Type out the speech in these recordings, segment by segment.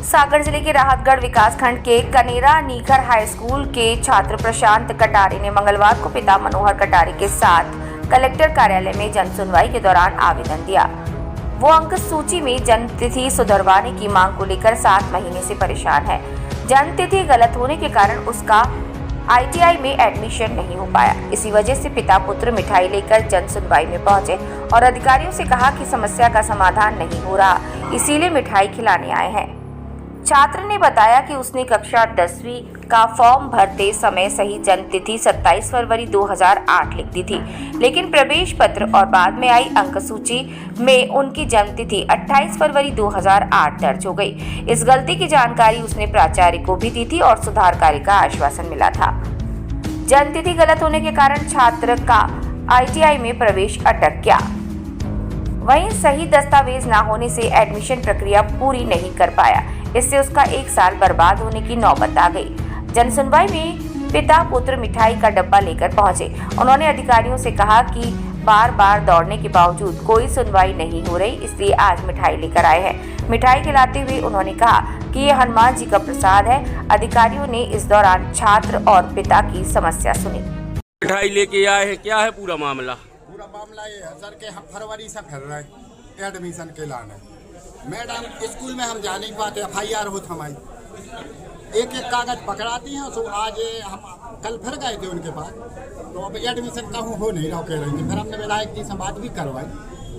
सागर जिले के राहतगढ़ विकासखंड के कनेरा नीखर हाई स्कूल के छात्र प्रशांत कटारे ने मंगलवार को पिता मनोहर कटारे के साथ कलेक्टर कार्यालय में जन सुनवाई के दौरान आवेदन दिया। वो अंक सूची में जन्म तिथि सुधरवाने की मांग को लेकर 7 महीने से परेशान है। जन्म तिथि गलत होने के कारण उसका ITI में एडमिशन नहीं हो पाया। इसी वजह से पिता पुत्र मिठाई लेकर जन सुनवाई में पहुंचे और अधिकारियों से कहा कि समस्या का समाधान नहीं हो रहा, इसीलिए मिठाई खिलाने आए हैं। छात्र ने बताया कि उसने कक्षा 10वीं का फॉर्म भरते समय सही जन्म तिथि 27 फरवरी 2008 लिख दी थी, लेकिन प्रवेश पत्र और बाद में आई अंक सूची में उनकी जन्म तिथि 28 फरवरी 2008 दर्ज हो गई। इस गलती की जानकारी उसने प्राचार्य को भी दी थी और सुधार कार्य का आश्वासन मिला था। जन्म तिथि गलत होने के कारण छात्र का ITI में प्रवेश अटक गया। वहीं सही दस्तावेज न होने से एडमिशन प्रक्रिया पूरी नहीं कर पाया। इससे उसका 1 साल बर्बाद होने की नौबत आ गई। जन सुनवाई में पिता पुत्र मिठाई का डब्बा लेकर पहुंचे। उन्होंने अधिकारियों से कहा कि बार बार दौड़ने के बावजूद कोई सुनवाई नहीं हो रही, इसलिए आज मिठाई लेकर आए हैं। मिठाई खिलाते हुए उन्होंने कहा कि ये हनुमान जी का प्रसाद है। अधिकारियों ने इस दौरान छात्र और पिता की समस्या सुनी। मिठाई लेके आए हैं, क्या है पूरा मामला? पूरा मामला ये है सर कि हम फरवरी से फिर रहे हैं एडमिशन के लाने। मैडम स्कूल में हम जा नहीं पाते, FIR हो हमारी एक कागज पकड़ाती हैं। तो आज हम कल फिर गए थे उनके पास, तो अब एडमिशन कहूँ हो नहीं रहा कह रहे थे। फिर हमने विधायक जी से बात भी करवाई,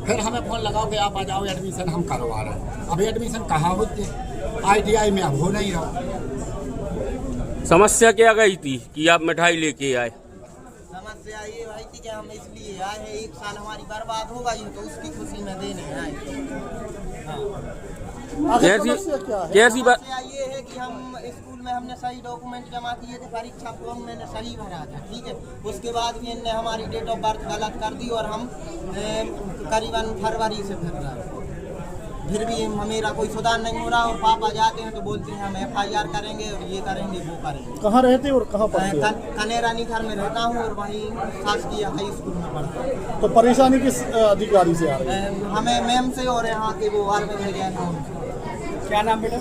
फिर हमें फ़ोन लगाओ कि आप आ जाओ एडमिशन हम करवा रहे हैं। अब एडमिशन कहाँ होते, ITI में अब हो नहीं रहा। समस्या क्या गई थी कि आप मिठाई लेके आए? समस्या ये भाई थी कि हम इसलिए आए हैं, 1 साल हमारी बर्बाद हो गई तो उसकी खुशी में देने आए। कैसी बात? समस्या ये है कि हम स्कूल में हमने सही डॉक्यूमेंट जमा किए थे, परीक्षा फॉर्म मैंने सही भरा था, ठीक है। उसके बाद भी इनने हमारी डेट ऑफ बर्थ गलत कर दी और हम करीबन फरवरी से फिर रहे, फिर भी मेरा कोई सुधार नहीं हो रहा। और पापा जाते हैं तो बोलते हैं हम FIR करेंगे और ये करेंगे वो करेंगे। कहाँ रहते और कहाँ पढ़ते? कनेरा नीखर में रहता हूँ और वहीं शासकीय हाई स्कूल में पढ़ता हूँ। तो परेशानी किस अधिकारी से आ रही है? हमें मैम से और यहाँ के वो आर्मी गए। क्या नाम बेटा?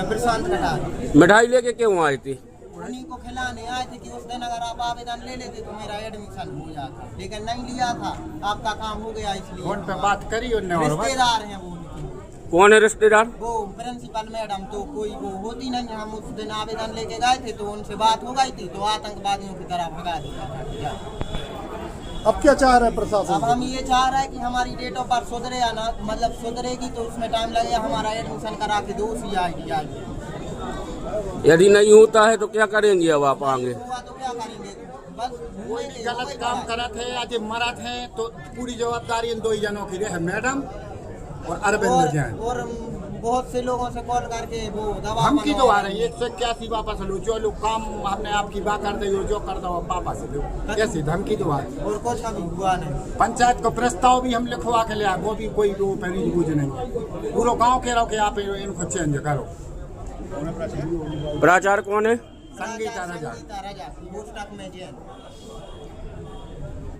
प्रशांत कटारे। मिठाई लेके क्यों आए थे? उन्हीं को खिलाने आए थे कि उस दिन अगर आप आवेदन ले लेते तो मेरा एडमिशन हो जाता, लेकिन नहीं लिया था। आपका काम हो गया इसलिए फोन पे बात करी उन्होंने। रिश्तेदार हैं वो। कौन है रिश्तेदार? वो प्रिंसिपल मैडम, तो कोई वो होती नहीं। हम उस दिन आवेदन लेके गए थे तो उनसे बात हो गई थी, तो आतंकवादियों की तरह भगा दिया। अब क्या चाह रहे हैं प्रशासन? अब हम ये चाह रहे हैं कि हमारी डेट ऑफ बर्थ सुधरे या ना, मतलब सुधरेगी तो उसमें टाइम लगेगा, हमारा एडमिशन करा के दो उसी ITI। यदि नहीं होता है तो क्या करेंगे? अब आप आगे हुआ तो क्या करेंगे? बस कोई भी गलत काम करा थे आज मरा थे तो पूरी जवाबदारी इन 2 जनों की है, मैडम और अरविंद जैन। और बहुत से लोगों से कॉल करके वो दवा धमकी तो आ रही है 181 वापस लो, जो लोग काम हमने आपकी बात कर दे जो कर दो पापा से लो, कैसी धमकी तो आ रही। और कुछ अभी हुआ नहीं। पंचायत को प्रस्ताव भी हम लिखवा के ले आए, वो भी कोई वो पहली बूझ नहीं। पूरा गांव कह रहा कि आप इनको चेंज करो। प्राचार्य कौन है? संगीता राजा। पोस्टक में जैन।